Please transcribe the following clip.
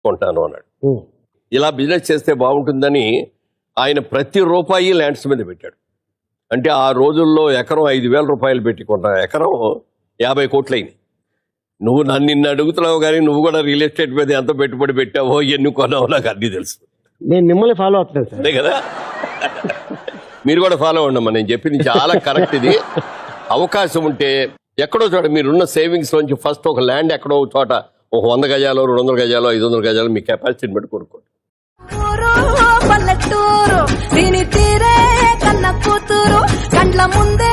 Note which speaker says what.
Speaker 1: కొంటాను అన్నాడు. ఇలా బిజినెస్ చేస్తే బాగుంటుందని ఆయన ప్రతి రూపాయి ల్యాండ్స్ మీద పెట్టాడు. అంటే ఆ రోజుల్లో ఎకరం 5,000 రూపాయలు పెట్టి కొంటా ఎకరం 50 కోట్లయింది. నువ్వు నిన్ను అడుగుతున్నావు కానీ నువ్వు కూడా రియల్ ఎస్టేట్ మీద ఎంత పెట్టుబడి పెట్టావో ఎన్ని కొన్నావో నాకు అన్నీ తెలుసు.
Speaker 2: నేను మిమ్మల్ని ఫాలో అవుతున్నాను సార్.
Speaker 1: అదే కదా, మీరు కూడా ఫాలో అవ్వండమ్మా. నేను చెప్పింది చాలా కరెక్ట్. ఇది అవకాశం ఉంటే ఎక్కడో చోట మీరున్న సేవింగ్స్ నుంచి ఫస్ట్ ఒక ల్యాండ్ ఎక్కడో చోట ఒక 100 గజాలు 200 గజాలు 500 గజాలు మీ కెపాసిటీని బట్టి కొనుక్కోండి.
Speaker 3: పల్లెటూరు దీని తీరే కన్న కూతురు కండ్ల ముందే